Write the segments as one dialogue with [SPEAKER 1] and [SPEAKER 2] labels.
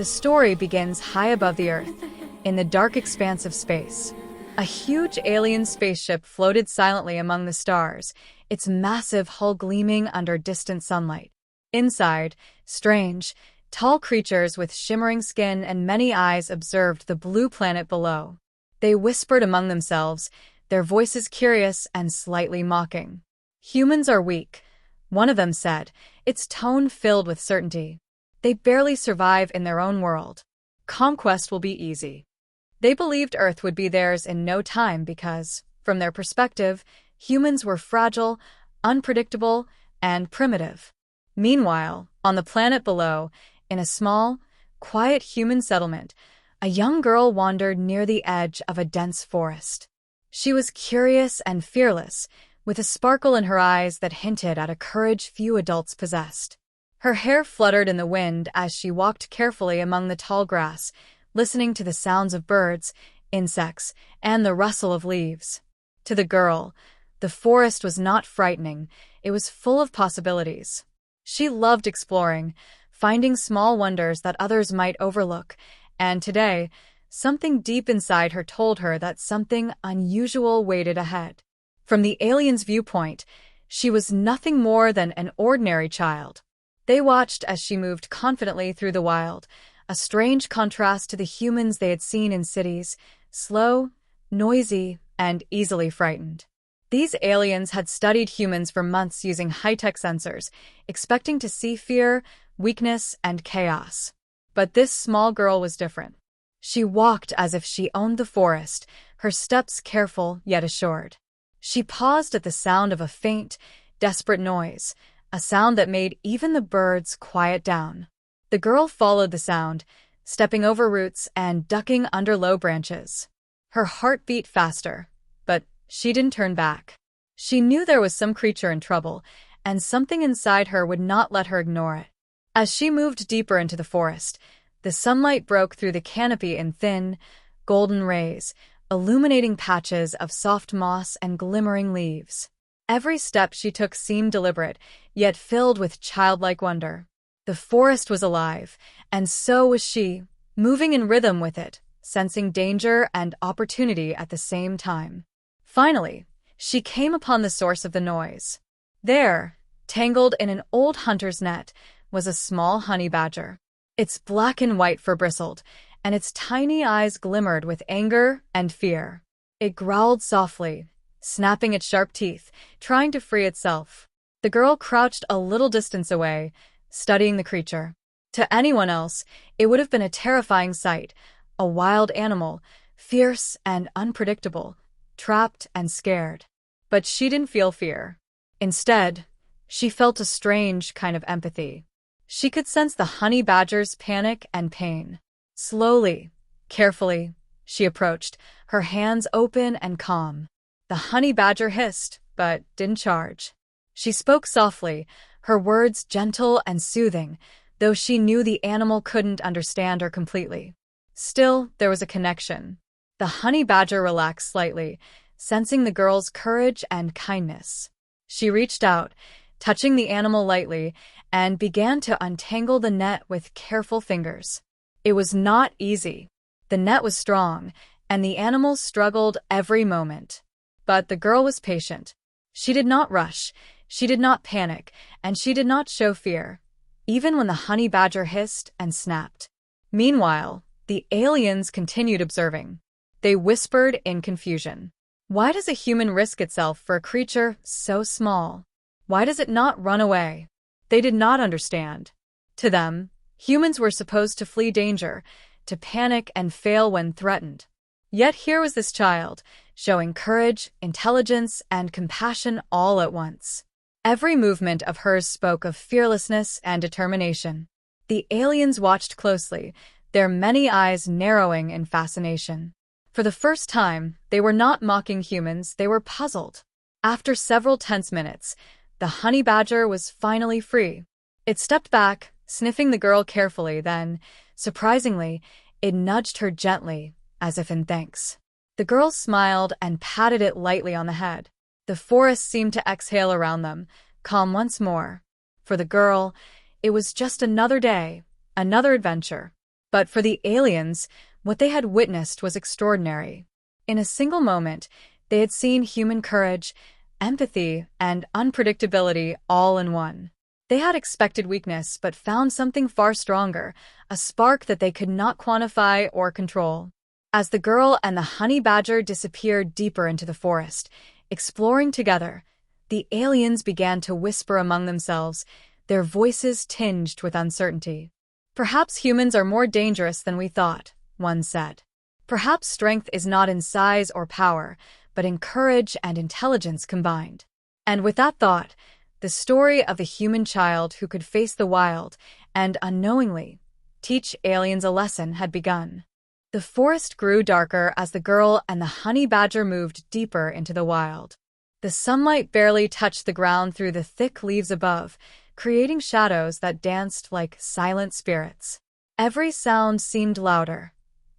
[SPEAKER 1] The story begins high above the Earth, in the dark expanse of space. A huge alien spaceship floated silently among the stars, its massive hull gleaming under distant sunlight. Inside, strange, tall creatures with shimmering skin and many eyes observed the blue planet below. They whispered among themselves, their voices curious and slightly mocking. "Humans are weak," one of them said, its tone filled with certainty. "They barely survive in their own world. Conquest will be easy." They believed Earth would be theirs in no time because, from their perspective, humans were fragile, unpredictable, and primitive. Meanwhile, on the planet below, in a small, quiet human settlement, a young girl wandered near the edge of a dense forest. She was curious and fearless, with a sparkle in her eyes that hinted at a courage few adults possessed. Her hair fluttered in the wind as she walked carefully among the tall grass, listening to the sounds of birds, insects, and the rustle of leaves. To the girl, the forest was not frightening, it was full of possibilities. She loved exploring, finding small wonders that others might overlook, and today, something deep inside her told her that something unusual waited ahead. From the alien's viewpoint, she was nothing more than an ordinary child. They watched as she moved confidently through the wild, a strange contrast to the humans they had seen in cities, slow, noisy, and easily frightened. These aliens had studied humans for months using high-tech sensors, expecting to see fear, weakness, and chaos. But this small girl was different. She walked as if she owned the forest, her steps careful yet assured. She paused at the sound of a faint, desperate noise, a sound that made even the birds quiet down. The girl followed the sound, stepping over roots and ducking under low branches. Her heart beat faster, but she didn't turn back. She knew there was some creature in trouble, and something inside her would not let her ignore it. As she moved deeper into the forest, the sunlight broke through the canopy in thin, golden rays, illuminating patches of soft moss and glimmering leaves. Every step she took seemed deliberate, yet filled with childlike wonder. The forest was alive, and so was she, moving in rhythm with it, sensing danger and opportunity at the same time. Finally, she came upon the source of the noise. There, tangled in an old hunter's net, was a small honey badger. Its black and white fur bristled, and its tiny eyes glimmered with anger and fear. It growled softly, snapping its sharp teeth, trying to free itself. The girl crouched a little distance away, studying the creature. To anyone else, it would have been a terrifying sight, a wild animal, fierce and unpredictable, trapped and scared. But she didn't feel fear. Instead, she felt a strange kind of empathy. She could sense the honey badger's panic and pain. Slowly, carefully, she approached, her hands open and calm. The honey badger hissed, but didn't charge. She spoke softly, her words gentle and soothing, though she knew the animal couldn't understand her completely. Still, there was a connection. The honey badger relaxed slightly, sensing the girl's courage and kindness. She reached out, touching the animal lightly, and began to untangle the net with careful fingers. It was not easy. The net was strong, and the animal struggled every moment. But the girl was patient. She did not rush, she did not panic, and she did not show fear, even when the honey badger hissed and snapped. Meanwhile, the aliens continued observing. They whispered in confusion. Why does a human risk itself for a creature so small? Why does it not run away? They did not understand. To them, humans were supposed to flee danger, to panic and fail when threatened. Yet here was this child, showing courage, intelligence, and compassion all at once. Every movement of hers spoke of fearlessness and determination. The aliens watched closely, their many eyes narrowing in fascination. For the first time, they were not mocking humans, they were puzzled. After several tense minutes, the honey badger was finally free. It stepped back, sniffing the girl carefully, then, surprisingly, it nudged her gently, as if in thanks. The girl smiled and patted it lightly on the head. The forest seemed to exhale around them, calm once more. For the girl, it was just another day, another adventure. But for the aliens, what they had witnessed was extraordinary. In a single moment, they had seen human courage, empathy, and unpredictability all in one. They had expected weakness but found something far stronger, a spark that they could not quantify or control. As the girl and the honey badger disappeared deeper into the forest, exploring together, the aliens began to whisper among themselves, their voices tinged with uncertainty. "Perhaps humans are more dangerous than we thought," one said. "Perhaps strength is not in size or power, but in courage and intelligence combined." And with that thought, the story of the human child who could face the wild and, unknowingly, teach aliens a lesson had begun. The forest grew darker as the girl and the honey badger moved deeper into the wild. The sunlight barely touched the ground through the thick leaves above, creating shadows that danced like silent spirits. Every sound seemed louder: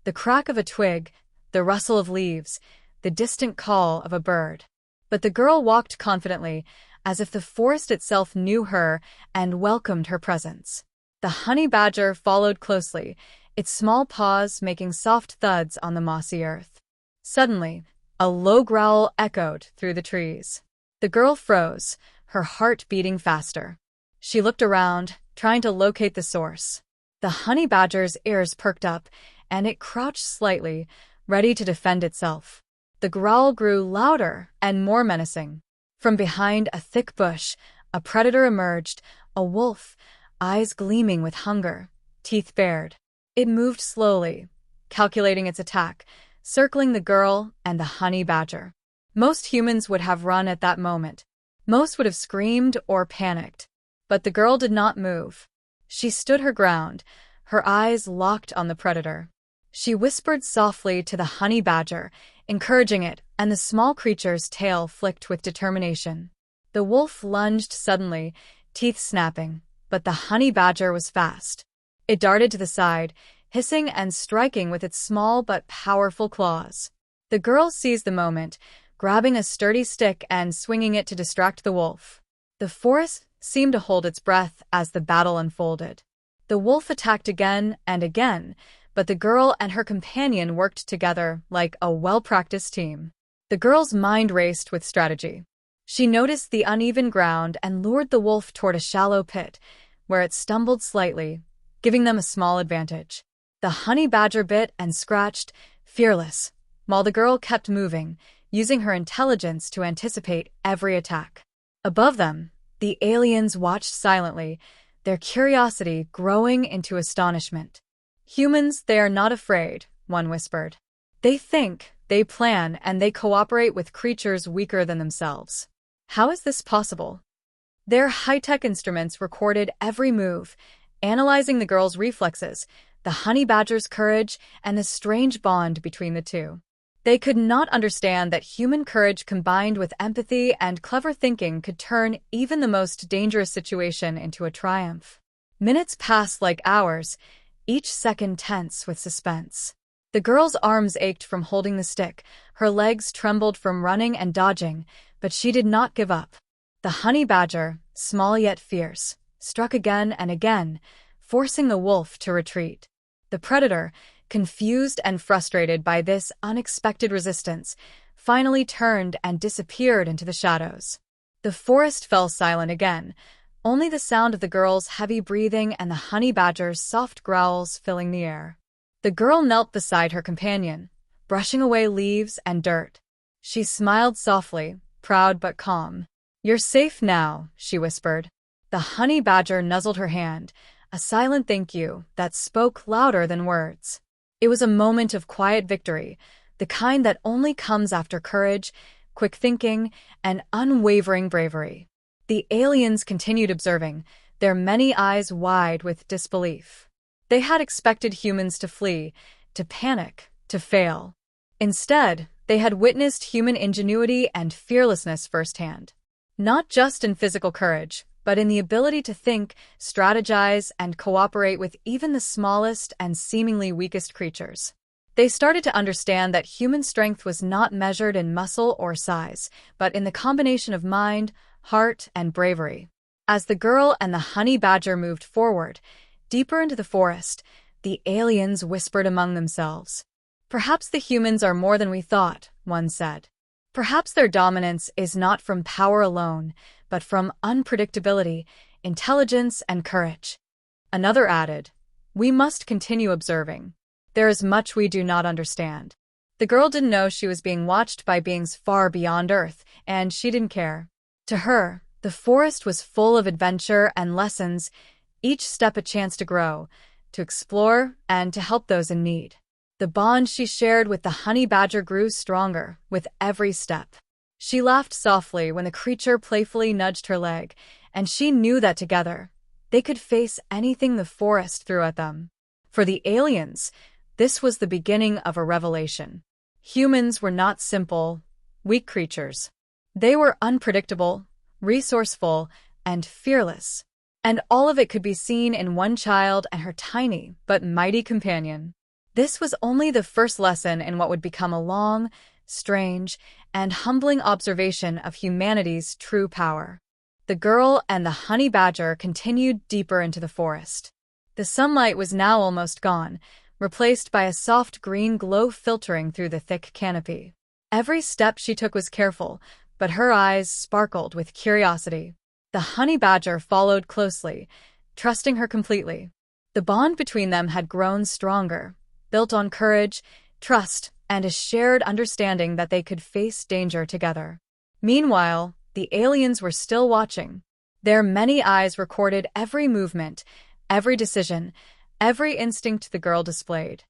[SPEAKER 1] the crack of a twig, the rustle of leaves, the distant call of a bird. But the girl walked confidently, as if the forest itself knew her and welcomed her presence. The honey badger followed closely, its small paws making soft thuds on the mossy earth. Suddenly, a low growl echoed through the trees. The girl froze, her heart beating faster. She looked around, trying to locate the source. The honey badger's ears perked up, and it crouched slightly, ready to defend itself. The growl grew louder and more menacing. From behind a thick bush, a predator emerged, a wolf, eyes gleaming with hunger, teeth bared. It moved slowly, calculating its attack, circling the girl and the honey badger. Most humans would have run at that moment. Most would have screamed or panicked. But the girl did not move. She stood her ground, her eyes locked on the predator. She whispered softly to the honey badger, encouraging it, and the small creature's tail flicked with determination. The wolf lunged suddenly, teeth snapping, but the honey badger was fast. It darted to the side, hissing and striking with its small but powerful claws. The girl seized the moment, grabbing a sturdy stick and swinging it to distract the wolf. The forest seemed to hold its breath as the battle unfolded. The wolf attacked again and again, but the girl and her companion worked together like a well-practiced team. The girl's mind raced with strategy. She noticed the uneven ground and lured the wolf toward a shallow pit, where it stumbled slightly, giving them a small advantage. The honey badger bit and scratched, fearless, while the girl kept moving, using her intelligence to anticipate every attack. Above them, the aliens watched silently, their curiosity growing into astonishment. "Humans, they are not afraid," one whispered. "They think, they plan, and they cooperate with creatures weaker than themselves. How is this possible?" Their high-tech instruments recorded every move, analyzing the girl's reflexes, the honey badger's courage, and the strange bond between the two. They could not understand that human courage combined with empathy and clever thinking could turn even the most dangerous situation into a triumph. Minutes passed like hours, each second tense with suspense. The girl's arms ached from holding the stick, her legs trembled from running and dodging, but she did not give up. The honey badger, small yet fierce, struck again and again, forcing the wolf to retreat. The predator, confused and frustrated by this unexpected resistance, finally turned and disappeared into the shadows. The forest fell silent again, only the sound of the girl's heavy breathing and the honey badger's soft growls filling the air. The girl knelt beside her companion, brushing away leaves and dirt. She smiled softly, proud but calm. "You're safe now," she whispered. The honey badger nuzzled her hand, a silent thank you that spoke louder than words. It was a moment of quiet victory, the kind that only comes after courage, quick thinking, and unwavering bravery. The aliens continued observing, their many eyes wide with disbelief. They had expected humans to flee, to panic, to fail. Instead, they had witnessed human ingenuity and fearlessness firsthand. Not just in physical courage, but in the ability to think, strategize, and cooperate with even the smallest and seemingly weakest creatures. They started to understand that human strength was not measured in muscle or size, but in the combination of mind, heart, and bravery. As the girl and the honey badger moved forward, deeper into the forest, The aliens whispered among themselves. Perhaps the humans are more than we thought, one said. Perhaps their dominance is not from power alone, but from unpredictability, intelligence, and courage. Another added, we must continue observing. There is much we do not understand. The girl didn't know she was being watched by beings far beyond Earth, and she didn't care. To her, the forest was full of adventure and lessons, each step a chance to grow, to explore, and to help those in need. The bond she shared with the honey badger grew stronger with every step. She laughed softly when the creature playfully nudged her leg, and she knew that together, they could face anything the forest threw at them. For the aliens, this was the beginning of a revelation. Humans were not simple, weak creatures. They were unpredictable, resourceful, and fearless. And all of it could be seen in one child and her tiny but mighty companion. This was only the first lesson in what would become a long, strange, and humbling observation of humanity's true power. The girl and the honey badger continued deeper into the forest. The sunlight was now almost gone, replaced by a soft green glow filtering through the thick canopy. Every step she took was careful, but her eyes sparkled with curiosity. The honey badger followed closely, trusting her completely. The bond between them had grown stronger, built on courage, trust, and a shared understanding that they could face danger together. Meanwhile, the aliens were still watching. Their many eyes recorded every movement, every decision, every instinct the girl displayed.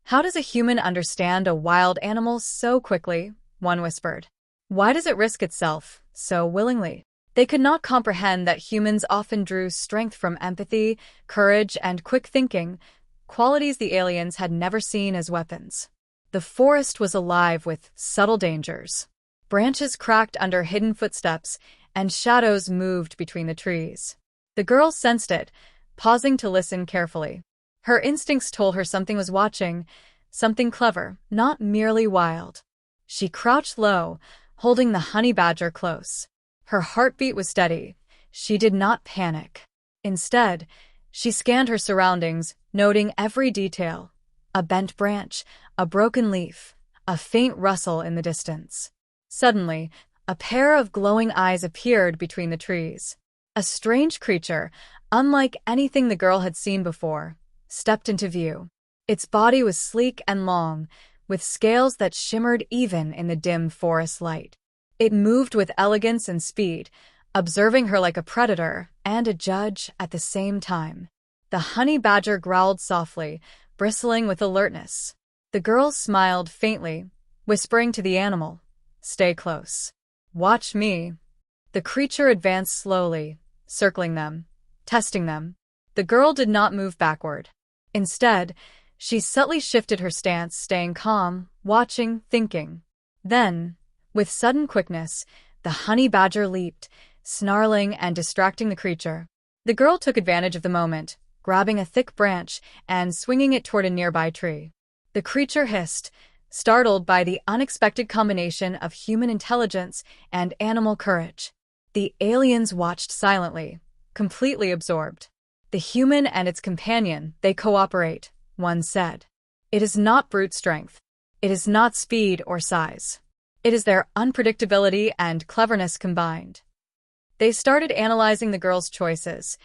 [SPEAKER 1] How does a human understand a wild animal so quickly? One whispered. Why does it risk itself so willingly? They could not comprehend that humans often drew strength from empathy, courage, and quick thinking, qualities the aliens had never seen as weapons. The forest was alive with subtle dangers. Branches cracked under hidden footsteps, and shadows moved between the trees. The girl sensed it, pausing to listen carefully. Her instincts told her something was watching, something clever, not merely wild. She crouched low, holding the honey badger close. Her heartbeat was steady. She did not panic. Instead, she scanned her surroundings, noting every detail. A bent branch, a broken leaf, a faint rustle in the distance. Suddenly, a pair of glowing eyes appeared between the trees. A strange creature, unlike anything the girl had seen before, stepped into view. Its body was sleek and long, with scales that shimmered even in the dim forest light. It moved with elegance and speed, observing her like a predator and a judge at the same time. The honey badger growled softly, bristling with alertness. The girl smiled faintly, whispering to the animal, "Stay close. Watch me." The creature advanced slowly, circling them, testing them. The girl did not move backward. Instead, she subtly shifted her stance, staying calm, watching, thinking. Then, with sudden quickness, the honey badger leaped, snarling and distracting the creature. The girl took advantage of the moment, grabbing a thick branch and swinging it toward a nearby tree. The creature hissed, startled by the unexpected combination of human intelligence and animal courage. The aliens watched silently, completely absorbed. The human and its companion, they cooperate, one said. It is not brute strength. It is not speed or size. It is their unpredictability and cleverness combined. They started analyzing the girl's choices,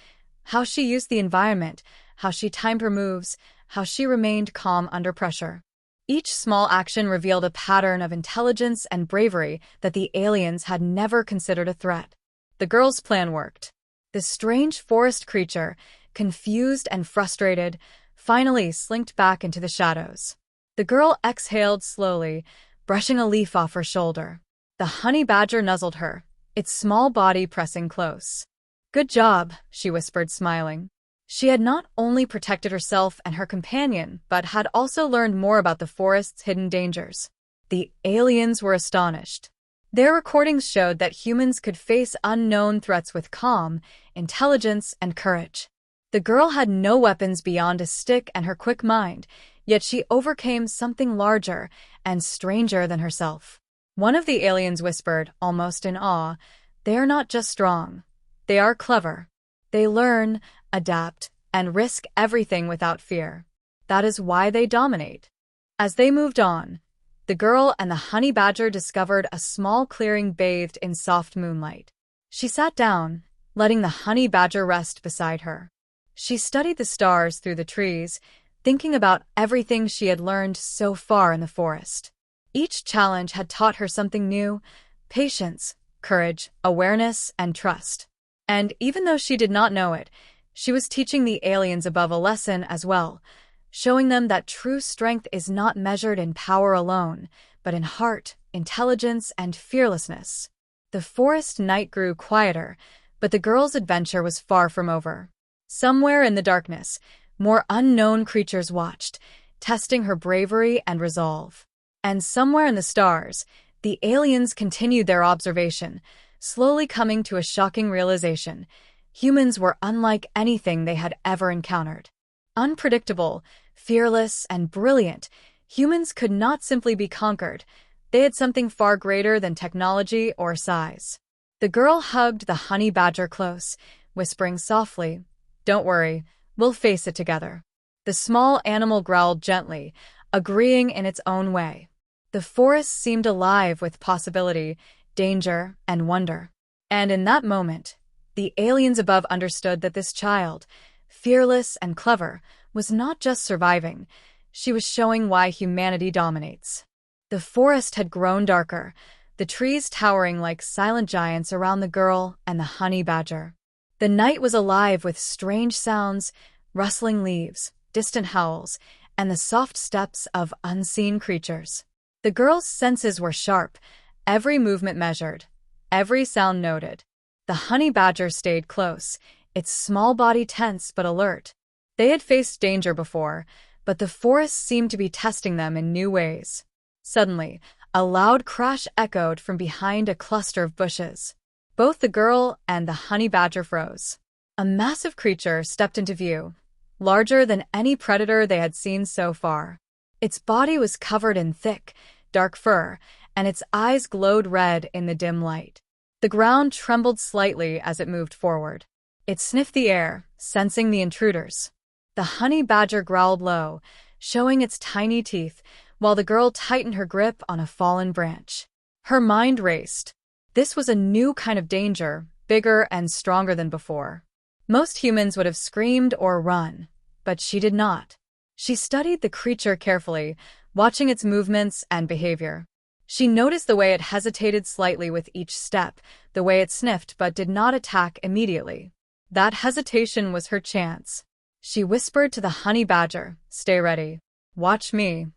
[SPEAKER 1] how she used the environment, how she timed her moves, how she remained calm under pressure. Each small action revealed a pattern of intelligence and bravery that the aliens had never considered a threat. The girl's plan worked. The strange forest creature, confused and frustrated, finally slinked back into the shadows. The girl exhaled slowly, brushing a leaf off her shoulder. The honey badger nuzzled her, its small body pressing close. "Good job," she whispered, smiling. She had not only protected herself and her companion, but had also learned more about the forest's hidden dangers. The aliens were astonished. Their recordings showed that humans could face unknown threats with calm, intelligence, and courage. The girl had no weapons beyond a stick and her quick mind, yet she overcame something larger and stranger than herself. One of the aliens whispered, almost in awe, "They are not just strong. They are clever. They learn, adapt, and risk everything without fear." That is why they dominate. As they moved on, the girl and the honey badger discovered a small clearing bathed in soft moonlight. She sat down, letting the honey badger rest beside her. She studied the stars through the trees, thinking about everything she had learned so far in the forest. Each challenge had taught her something new: patience, courage, awareness, and trust. And even though she did not know it, she was teaching the aliens above a lesson as well, showing them that true strength is not measured in power alone, but in heart, intelligence, and fearlessness. The forest night grew quieter, but the girl's adventure was far from over. Somewhere in the darkness, more unknown creatures watched, testing her bravery and resolve. And somewhere in the stars, the aliens continued their observation, slowly coming to a shocking realization: humans were unlike anything they had ever encountered. Unpredictable, fearless, and brilliant, humans could not simply be conquered. They had something far greater than technology or size. The girl hugged the honey badger close, whispering softly, "Don't worry, we'll face it together." The small animal growled gently, agreeing in its own way. The forest seemed alive with possibility, danger, and wonder. And in that moment, the aliens above understood that this child, fearless and clever, was not just surviving, she was showing why humanity dominates. The forest had grown darker, the trees towering like silent giants around the girl and the honey badger. The night was alive with strange sounds, rustling leaves, distant howls, and the soft steps of unseen creatures. The girl's senses were sharp, every movement measured, every sound noted. The honey badger stayed close, its small body tense but alert. They had faced danger before, but the forest seemed to be testing them in new ways. Suddenly, a loud crash echoed from behind a cluster of bushes. Both the girl and the honey badger froze. A massive creature stepped into view, larger than any predator they had seen so far. Its body was covered in thick, dark fur, and its eyes glowed red in the dim light. The ground trembled slightly as it moved forward. It sniffed the air, sensing the intruders. The honey badger growled low, showing its tiny teeth, while the girl tightened her grip on a fallen branch. Her mind raced. This was a new kind of danger, bigger and stronger than before. Most humans would have screamed or run, but she did not. She studied the creature carefully, watching its movements and behavior. She noticed the way it hesitated slightly with each step, the way it sniffed but did not attack immediately. That hesitation was her chance. She whispered to the honey badger, "Stay ready. Watch me."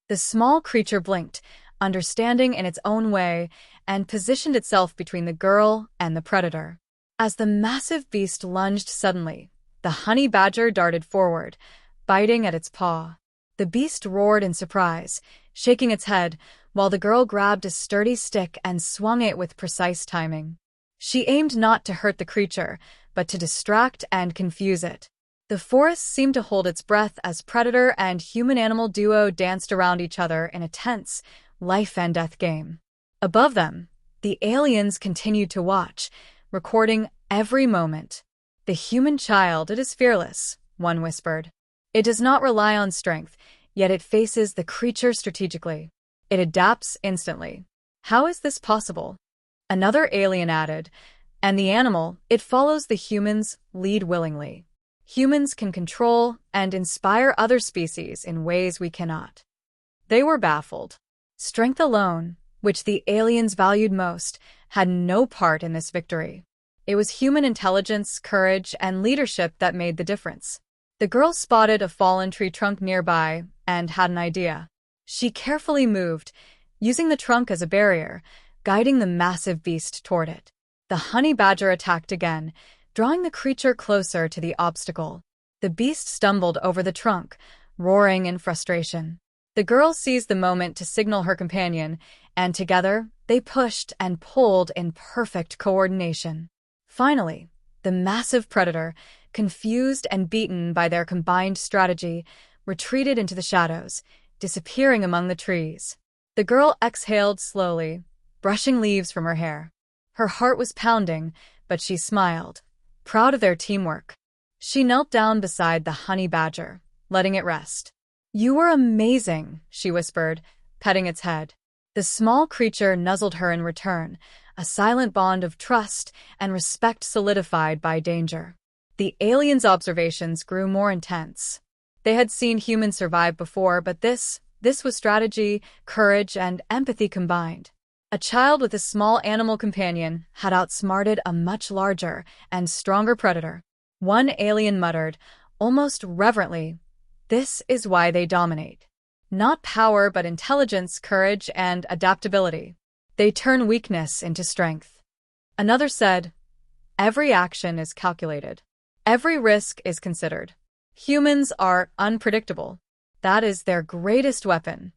[SPEAKER 1] The small creature blinked, understanding in its own way, and positioned itself between the girl and the predator. As the massive beast lunged suddenly, the honey badger darted forward, biting at its paw. The beast roared in surprise, shaking its head, while the girl grabbed a sturdy stick and swung it with precise timing. She aimed not to hurt the creature, but to distract and confuse it. The forest seemed to hold its breath as predator and human-animal duo danced around each other in a tense, life-and-death game. Above them, the aliens continued to watch, recording every moment. "The human child, it is fearless," one whispered. "It does not rely on strength, yet it faces the creature strategically. It adapts instantly. How is this possible?" Another alien added, "And the animal, it follows the humans' lead willingly. Humans can control and inspire other species in ways we cannot." They were baffled. Strength alone, which the aliens valued most, had no part in this victory. It was human intelligence, courage, and leadership that made the difference. The girl spotted a fallen tree trunk nearby and had an idea. She carefully moved, using the trunk as a barrier, guiding the massive beast toward it. The honey badger attacked again, drawing the creature closer to the obstacle. The beast stumbled over the trunk, roaring in frustration. The girl seized the moment to signal her companion, and together, they pushed and pulled in perfect coordination. Finally, the massive predator, confused and beaten by their combined strategy, retreated into the shadows, disappearing among the trees. The girl exhaled slowly, brushing leaves from her hair. Her heart was pounding, but she smiled, proud of their teamwork. She knelt down beside the honey badger, letting it rest. "You were amazing," she whispered, petting its head. The small creature nuzzled her in return, a silent bond of trust and respect solidified by danger. The aliens' observations grew more intense. They had seen humans survive before, but this was strategy, courage, and empathy combined. A child with a small animal companion had outsmarted a much larger and stronger predator. One alien muttered, almost reverently, "This is why they dominate. Not power, but intelligence, courage, and adaptability. They turn weakness into strength." Another said, "Every action is calculated. Every risk is considered. Humans are unpredictable. That is their greatest weapon."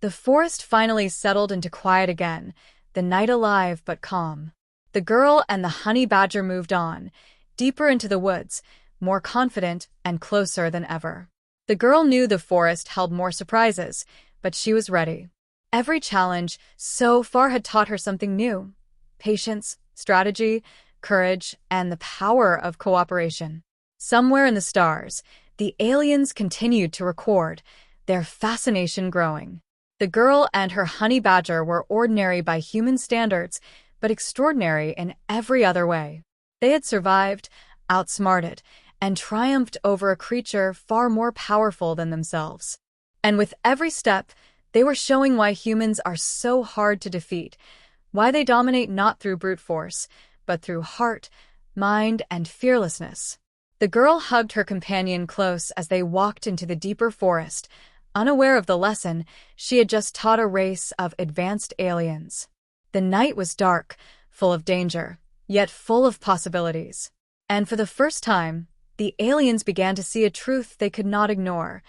[SPEAKER 1] The forest finally settled into quiet again, the night alive but calm. The girl and the honey badger moved on, deeper into the woods, more confident and closer than ever. The girl knew the forest held more surprises, but she was ready. Every challenge so far had taught her something new: patience, strategy, courage, and the power of cooperation. Somewhere in the stars, the aliens continued to record, their fascination growing. The girl and her honey badger were ordinary by human standards, but extraordinary in every other way. They had survived, outsmarted, and triumphed over a creature far more powerful than themselves. And with every step, they were showing why humans are so hard to defeat, why they dominate not through brute force, but through heart, mind, and fearlessness. The girl hugged her companion close as they walked into the deeper forest, unaware of the lesson she had just taught a race of advanced aliens. The night was dark, full of danger, yet full of possibilities. And for the first time, the aliens began to see a truth they could not ignore.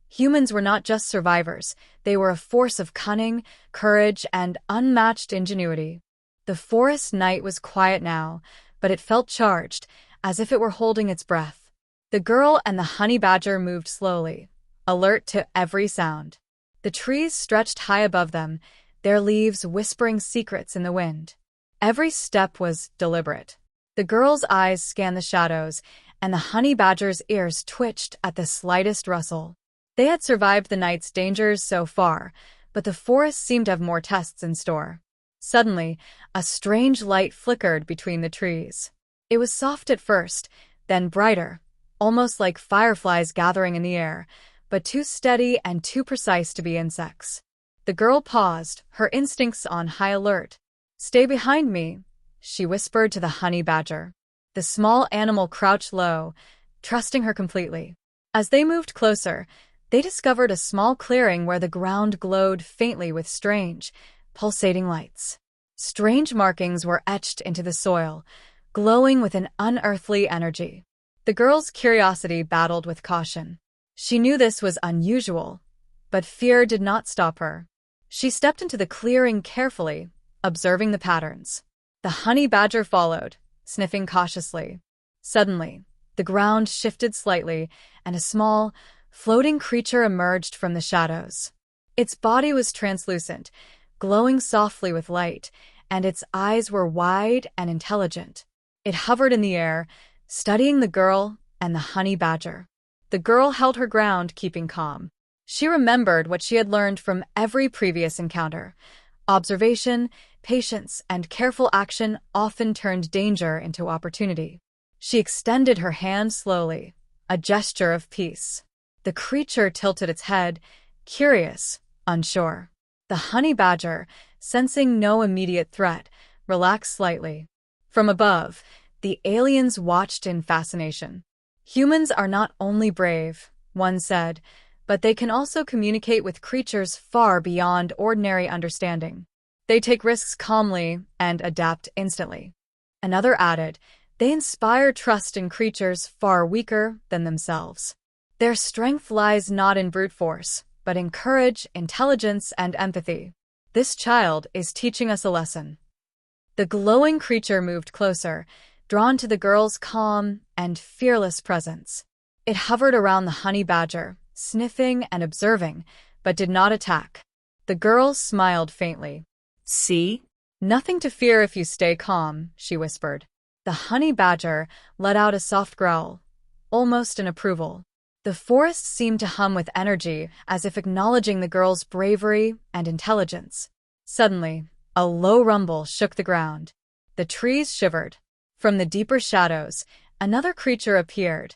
[SPEAKER 1] Humans were not just survivors, they were a force of cunning, courage, and unmatched ingenuity. The forest night was quiet now, but it felt charged, as if it were holding its breath. The girl and the honey badger moved slowly, alert to every sound. The trees stretched high above them, their leaves whispering secrets in the wind. Every step was deliberate. The girl's eyes scanned the shadows, and the honey badger's ears twitched at the slightest rustle. They had survived the night's dangers so far, but the forest seemed to have more tests in store. Suddenly, a strange light flickered between the trees. It was soft at first, then brighter, almost like fireflies gathering in the air, but too steady and too precise to be insects. The girl paused, her instincts on high alert. "Stay behind me," she whispered to the honey badger. The small animal crouched low, trusting her completely. As they moved closer, they discovered a small clearing where the ground glowed faintly with strange, pulsating lights. Strange markings were etched into the soil, glowing with an unearthly energy. The girl's curiosity battled with caution. She knew this was unusual, but fear did not stop her. She stepped into the clearing carefully, observing the patterns. The honey badger followed, sniffing cautiously. Suddenly, the ground shifted slightly, and a small, floating creature emerged from the shadows. Its body was translucent, glowing softly with light, and its eyes were wide and intelligent. It hovered in the air, studying the girl and the honey badger. The girl held her ground, keeping calm. She remembered what she had learned from every previous encounter. Observation, patience, and careful action often turned danger into opportunity. She extended her hand slowly, a gesture of peace. The creature tilted its head, curious, unsure. The honey badger, sensing no immediate threat, relaxed slightly. From above, the aliens watched in fascination. "Humans are not only brave," one said, "but they can also communicate with creatures far beyond ordinary understanding. They take risks calmly and adapt instantly." Another added, "They inspire trust in creatures far weaker than themselves. Their strength lies not in brute force, but in courage, intelligence, and empathy. This child is teaching us a lesson." The glowing creature moved closer, drawn to the girl's calm and fearless presence. It hovered around the honey badger, sniffing and observing, but did not attack. The girl smiled faintly. "See? Nothing to fear if you stay calm," she whispered. The honey badger let out a soft growl, almost in approval. The forest seemed to hum with energy, as if acknowledging the girl's bravery and intelligence. Suddenly, a low rumble shook the ground. The trees shivered. From the deeper shadows, another creature appeared,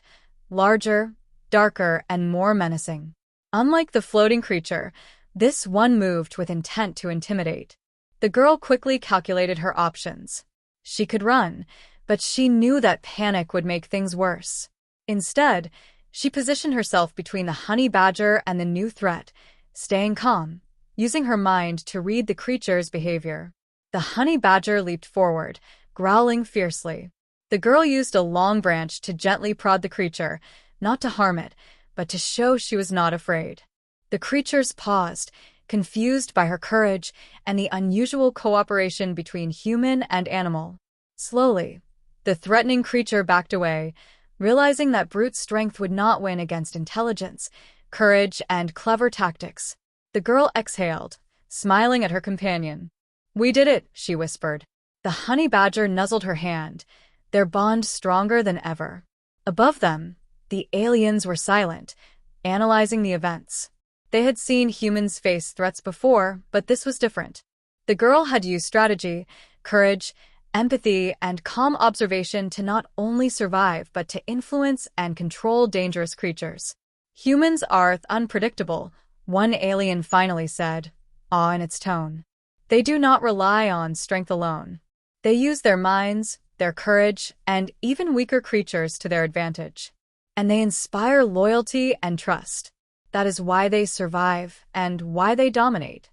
[SPEAKER 1] larger, darker, and more menacing. Unlike the floating creature, this one moved with intent to intimidate. The girl quickly calculated her options. She could run, but she knew that panic would make things worse. Instead, she positioned herself between the honey badger and the new threat, staying calm, using her mind to read the creature's behavior. The honey badger leaped forward, growling fiercely. The girl used a long branch to gently prod the creature, not to harm it, but to show she was not afraid. The creatures paused, confused by her courage and the unusual cooperation between human and animal. Slowly, the threatening creature backed away, realizing that brute strength would not win against intelligence, courage, and clever tactics. The girl exhaled, smiling at her companion. "We did it," she whispered. The honey badger nuzzled her hand, their bond stronger than ever. Above them, the aliens were silent, analyzing the events. They had seen humans face threats before, but this was different. The girl had used strategy, courage, empathy, and calm observation to not only survive but to influence and control dangerous creatures. "Humans are unpredictable," one alien finally said, awe in its tone. "They do not rely on strength alone. They use their minds, their courage, and even weaker creatures to their advantage. And they inspire loyalty and trust. That is why they survive and why they dominate."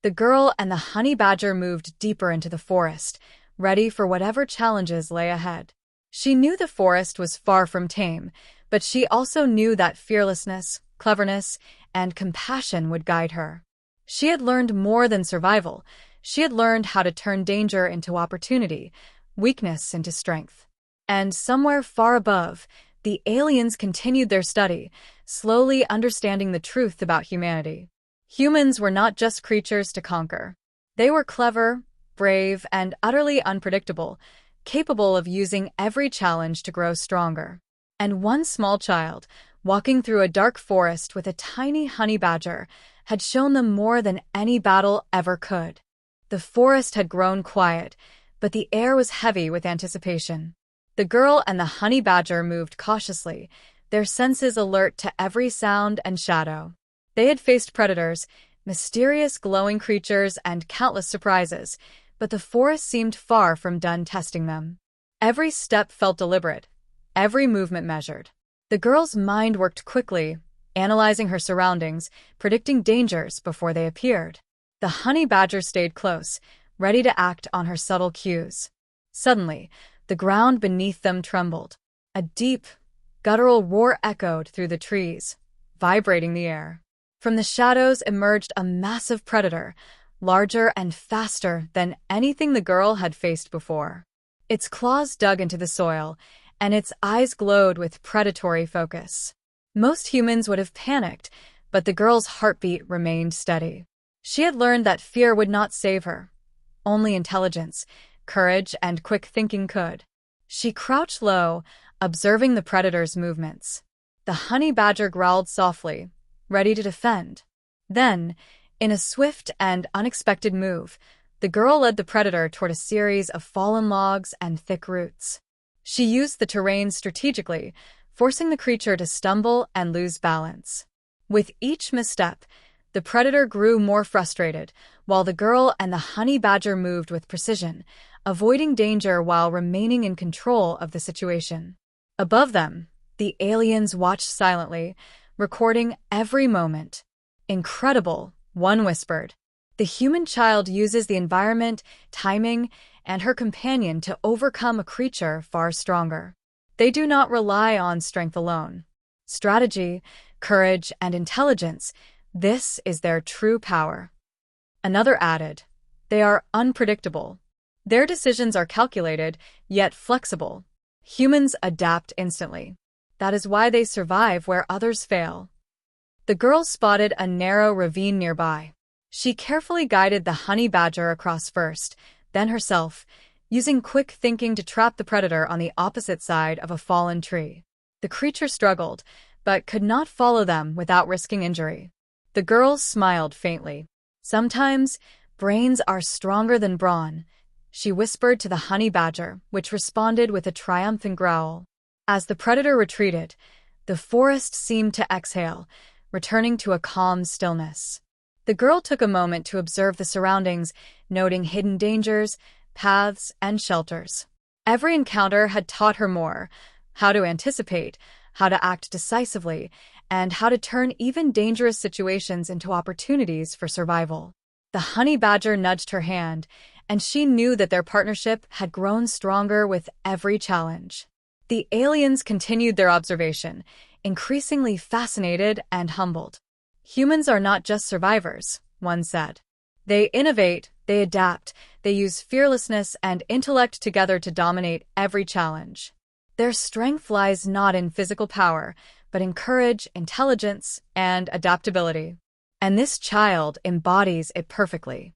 [SPEAKER 1] The girl and the honey badger moved deeper into the forest, ready for whatever challenges lay ahead. She knew the forest was far from tame, but she also knew that fearlessness, cleverness, and compassion would guide her. She had learned more than survival. She had learned how to turn danger into opportunity, weakness into strength. And somewhere far above, the aliens continued their study, slowly understanding the truth about humanity. Humans were not just creatures to conquer. They were clever, brave, and utterly unpredictable, capable of using every challenge to grow stronger. And one small child, walking through a dark forest with a tiny honey badger, had shown them more than any battle ever could. The forest had grown quiet, but the air was heavy with anticipation. The girl and the honey badger moved cautiously, their senses alert to every sound and shadow. They had faced predators, mysterious glowing creatures, and countless surprises, but the forest seemed far from done testing them. Every step felt deliberate, every movement measured. The girl's mind worked quickly, analyzing her surroundings, predicting dangers before they appeared. The honey badger stayed close, ready to act on her subtle cues. Suddenly, the ground beneath them trembled. A deep, guttural roar echoed through the trees, vibrating the air. From the shadows emerged a massive predator, larger and faster than anything the girl had faced before. Its claws dug into the soil, and its eyes glowed with predatory focus. Most humans would have panicked, but the girl's heartbeat remained steady. She had learned that fear would not save her. Only intelligence, courage, and quick thinking could. She crouched low, observing the predator's movements. The honey badger growled softly, ready to defend. Then, in a swift and unexpected move, the girl led the predator toward a series of fallen logs and thick roots. She used the terrain strategically, forcing the creature to stumble and lose balance. With each misstep, the predator grew more frustrated, while the girl and the honey badger moved with precision, avoiding danger while remaining in control of the situation. Above them, the aliens watched silently, recording every moment. "Incredible," one whispered. "The human child uses the environment, timing, and her companion to overcome a creature far stronger. They do not rely on strength alone. Strategy, courage, and intelligence, this is their true power." Another added, "They are unpredictable. Their decisions are calculated, yet flexible. Humans adapt instantly. That is why they survive where others fail." The girl spotted a narrow ravine nearby. She carefully guided the honey badger across first, then herself, using quick thinking to trap the predator on the opposite side of a fallen tree. The creature struggled, but could not follow them without risking injury. The girl smiled faintly. "Sometimes, brains are stronger than brawn," she whispered to the honey badger, which responded with a triumphant growl. As the predator retreated, the forest seemed to exhale, returning to a calm stillness. The girl took a moment to observe the surroundings, noting hidden dangers, paths, and shelters. Every encounter had taught her more: how to anticipate, how to act decisively, and how to turn even dangerous situations into opportunities for survival. The honey badger nudged her hand, and she knew that their partnership had grown stronger with every challenge. The aliens continued their observation, increasingly fascinated and humbled. "Humans are not just survivors," one said. "They innovate, they adapt, they use fearlessness and intellect together to dominate every challenge. Their strength lies not in physical power, but in courage, intelligence, and adaptability. And this child embodies it perfectly."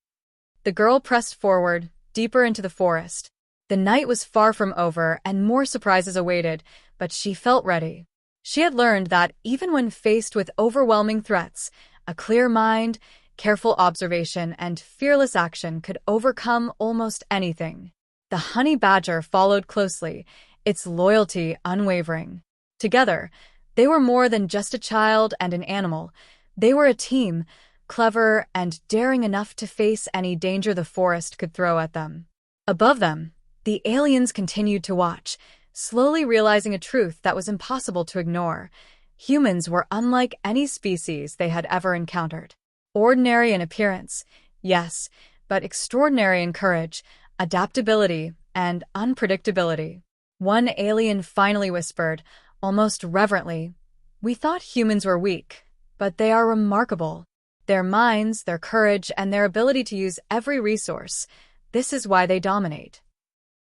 [SPEAKER 1] The girl pressed forward, deeper into the forest. The night was far from over, and more surprises awaited, but she felt ready. She had learned that even when faced with overwhelming threats, a clear mind, careful observation, and fearless action could overcome almost anything. The honey badger followed closely, its loyalty unwavering. Together, they were more than just a child and an animal. They were a team, clever and daring enough to face any danger the forest could throw at them. Above them, the aliens continued to watch, slowly realizing a truth that was impossible to ignore. Humans were unlike any species they had ever encountered. Ordinary in appearance, yes, but extraordinary in courage, adaptability, and unpredictability. One alien finally whispered, almost reverently, "We thought humans were weak, but they are remarkable. Their minds, their courage, and their ability to use every resource, this is why they dominate."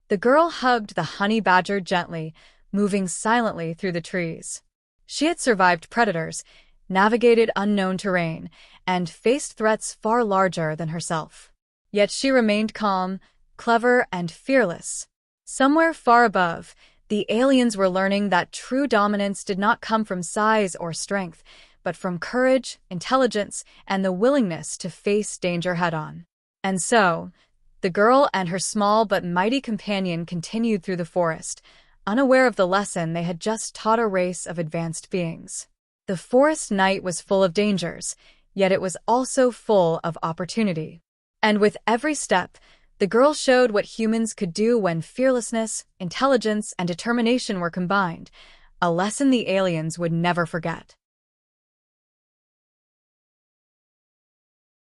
[SPEAKER 1] The girl hugged the honey badger gently, moving silently through the trees. She had survived predators, navigated unknown terrain, and faced threats far larger than herself. Yet she remained calm, clever, and fearless. Somewhere far above, the aliens were learning that true dominance did not come from size or strength, but from courage, intelligence, and the willingness to face danger head-on. And so, the girl and her small but mighty companion continued through the forest, unaware of the lesson they had just taught a race of advanced beings. The forest night was full of dangers, yet it was also full of opportunity. And with every step, the girl showed what humans could do when fearlessness, intelligence, and determination were combined, a lesson the aliens would never forget.